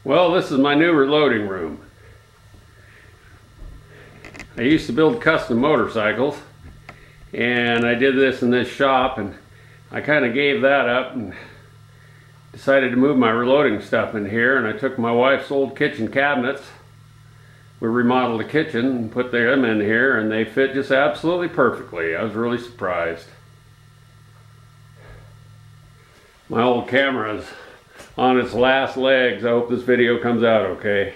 Well, this is my new reloading room. I used to build custom motorcycles, and I did this in this shop, and I kind of gave that up and decided to move my reloading stuff in here. And I took my wife's old kitchen cabinets. We remodeled the kitchen and put them in here, and they fit just absolutely perfectly. I was really surprised. My old camera is on its last legs. I hope this video comes out okay.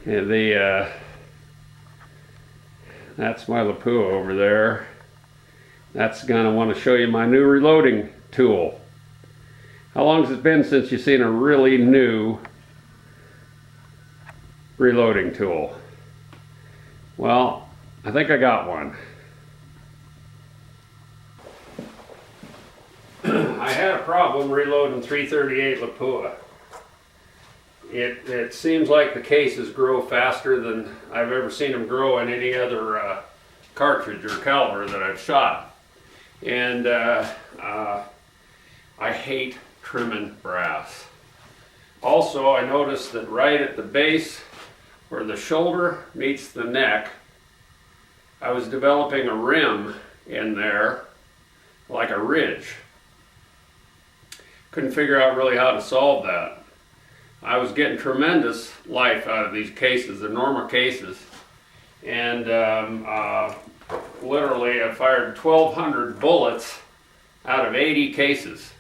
And that's my Lapua over there. That's gonna want to show you my new reloading tool. How long has it been since you've seen a really new reloading tool? Well, I think I got one. I had a problem reloading 338 Lapua. It seems like the cases grow faster than I've ever seen them grow in any other cartridge or caliber that I've shot. And I hate trimming brass. Also, I noticed that right at the base where the shoulder meets the neck, I was developing a rim in there, like a ridge. Couldn't figure out really how to solve that. I was getting tremendous life out of these cases, the normal cases, and literally I fired 1,200 bullets out of 80 cases.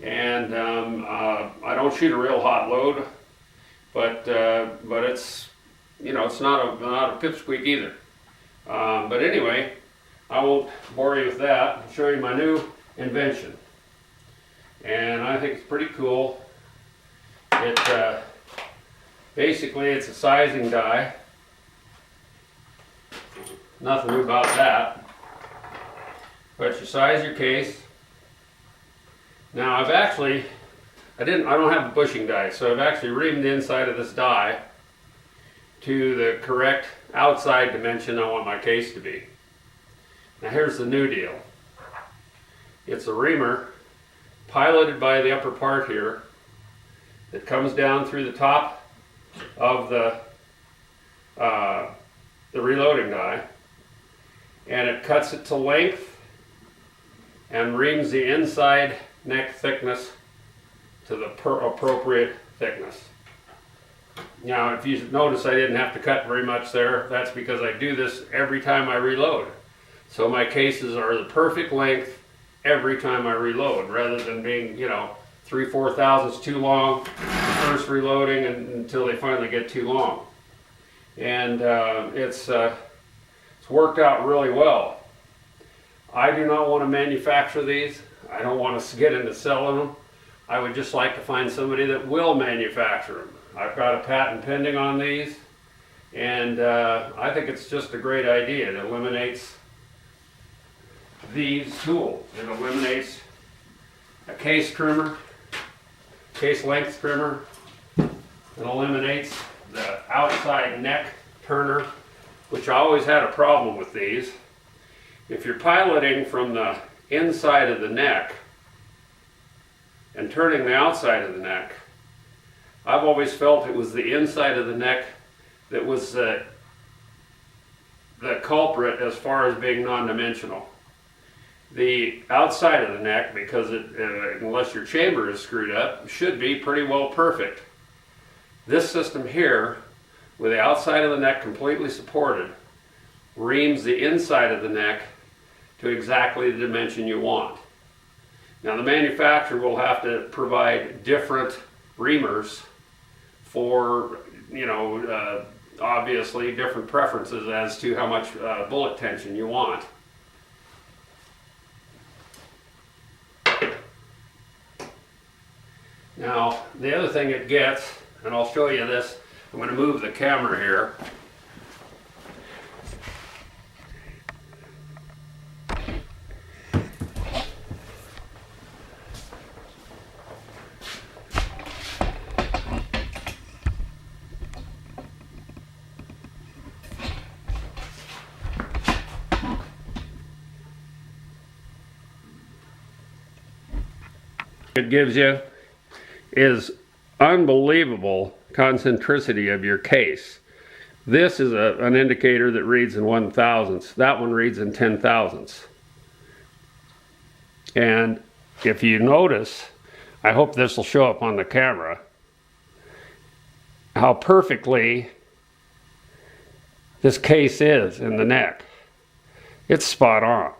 And I don't shoot a real hot load, but it's, you know, it's not a pipsqueak either. But anyway, I won't bore you with that. I'll show you my new invention, and I think it's pretty cool. Basically it's a sizing die. Nothing new about that. But you size your case. Now I don't have a bushing die, so I've actually reamed the inside of this die to the correct outside dimension I want my case to be. Now here's the new deal. It's a reamer piloted by the upper part here. It comes down through the top of the reloading die, and it cuts it to length and reams the inside neck thickness to the appropriate thickness. Now, if you notice, I didn't have to cut very much there. That's because I do this every time I reload. So my cases are the perfect length every time I reload, rather than being, you know, 3/4 thousandths too long first reloading until they finally get too long. And it's worked out really well. I do not want to manufacture these. I don't want to get into selling them. I would just like to find somebody that will manufacture them. I've got a patent pending on these, and I think it's just a great idea. It eliminates these tools. It eliminates a case trimmer, case length trimmer. It eliminates the outside neck turner, which I always had a problem with these. If you're piloting from the inside of the neck and turning the outside of the neck, I've always felt it was the inside of the neck that was the culprit as far as being non-dimensional. The outside of the neck, because unless your chamber is screwed up, should be pretty well perfect. This system here, with the outside of the neck completely supported, reams the inside of the neck to exactly the dimension you want. Now the manufacturer will have to provide different reamers for, you know, obviously different preferences as to how much bullet tension you want. Now, the other thing it gets, and I'll show you this, I'm going to move the camera here. It gives you is unbelievable concentricity of your case. This is an indicator that reads in 1/1000ths. That one reads in 10/1000ths. And if you notice, I hope this will show up on the camera, how perfectly this case is in the neck. It's spot on.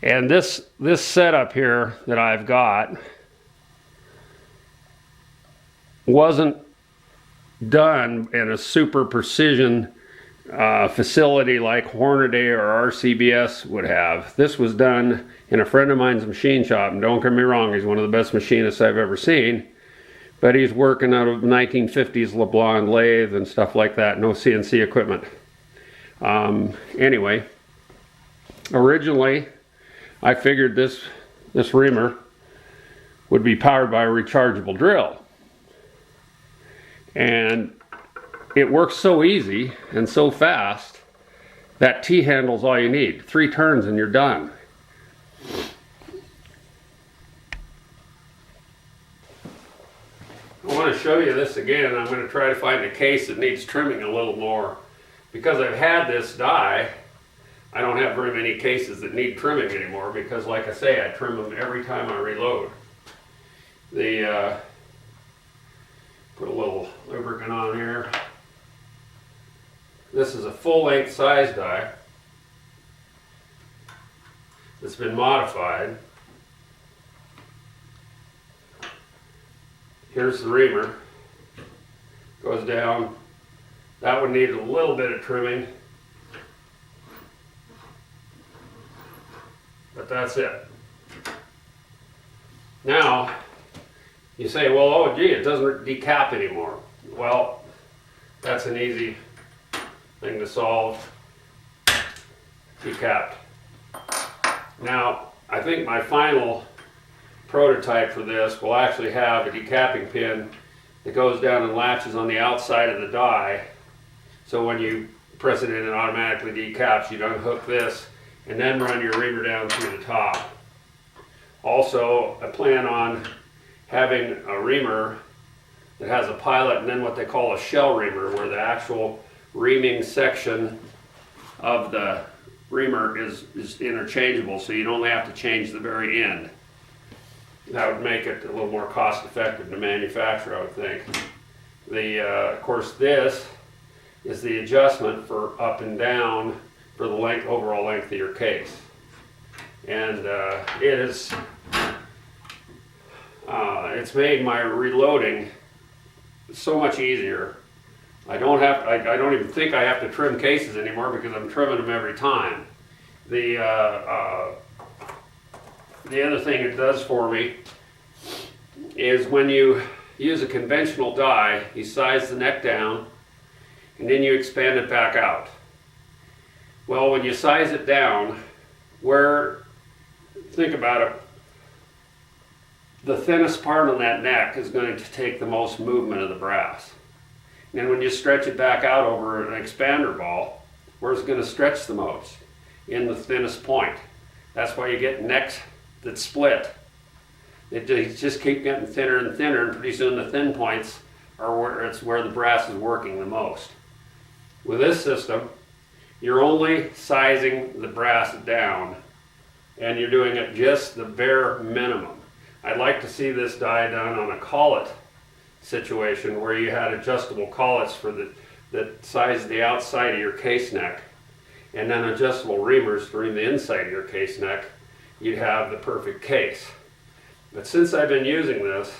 And this setup here that I've got wasn't done in a super precision facility like Hornaday or RCBS would have. This was done in a friend of mine's machine shop, and don't get me wrong, he's one of the best machinists I've ever seen, but he's working out of 1950s LeBlanc lathe and stuff like that, no CNC equipment. Anyway, originally I figured this reamer would be powered by a rechargeable drill, and it works so easy and so fast that T-handle's all you need. 3 turns and you're done. I want to show you this again. I'm going to try to find a case that needs trimming a little more. Because I've had this die, I don't have very many cases that need trimming anymore, because like I say, I trim them every time I reload. Put a little lubricant on here. This is a full-length size die that's been modified. Here's the reamer. Goes down. That one needed a little bit of trimming, but that's it. Now, you say, well, oh gee, it doesn't decap anymore. Well, that's an easy thing to solve. Decapped. Now, I think my final prototype for this will actually have a decapping pin that goes down and latches on the outside of the die. So when you press it in, it automatically decaps. You'd unhook this and then run your reamer down through the top. Also, I plan on having a reamer that has a pilot and then what they call a shell reamer, where the actual reaming section of the reamer is interchangeable, so you'd only have to change the very end. That would make it a little more cost effective to manufacture, I would think. Of course, this is the adjustment for up and down for the overall length of your case. And it's made my reloading so much easier. I don't even think I have to trim cases anymore, because I'm trimming them every time. The other thing it does for me is when you use a conventional die, you size the neck down and then you expand it back out. Well, when you size it down, think about it, the thinnest part on that neck is going to take the most movement of the brass. And then when you stretch it back out over an expander ball, where's it going to stretch the most? In the thinnest point. That's why you get necks that split. They just keep getting thinner and thinner, and pretty soon the thin points are where the brass is working the most. With this system, you're only sizing the brass down, and you're doing it just the bare minimum. I'd like to see this die done on a collet situation, where you had adjustable collets that size the outside of your case neck, and then adjustable reamers during the inside of your case neck. You'd have the perfect case. But since I've been using this,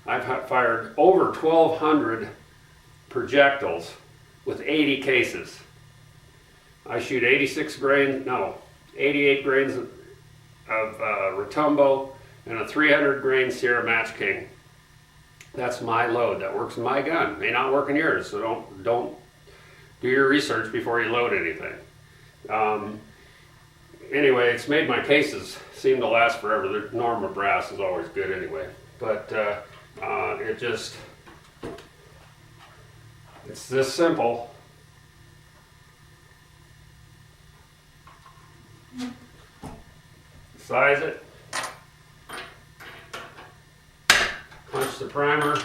I've fired over 1,200 projectiles with 80 cases. I shoot 88 grains of Rotumbo and a 300 grain Sierra Match King. That's my load. That works in my gun. May not work in yours, so don't do your research before you load anything. Anyway, it's made my cases seem to last forever. The Norma brass is always good anyway, but it's this simple. Size it, punch immerse the primer.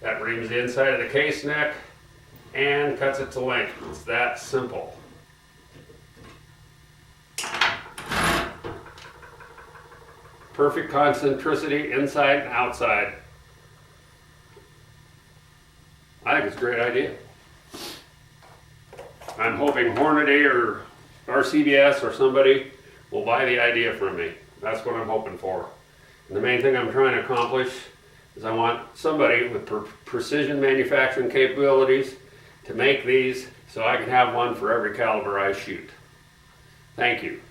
That reams the inside of the case neck and cuts it to length. It's that simple. Perfect concentricity inside and outside. I think it's a great idea. I'm hoping Hornady or RCBS or somebody will buy the idea from me. That's what I'm hoping for. And the main thing I'm trying to accomplish is I want somebody with precision manufacturing capabilities to make these so I can have one for every caliber I shoot. Thank you.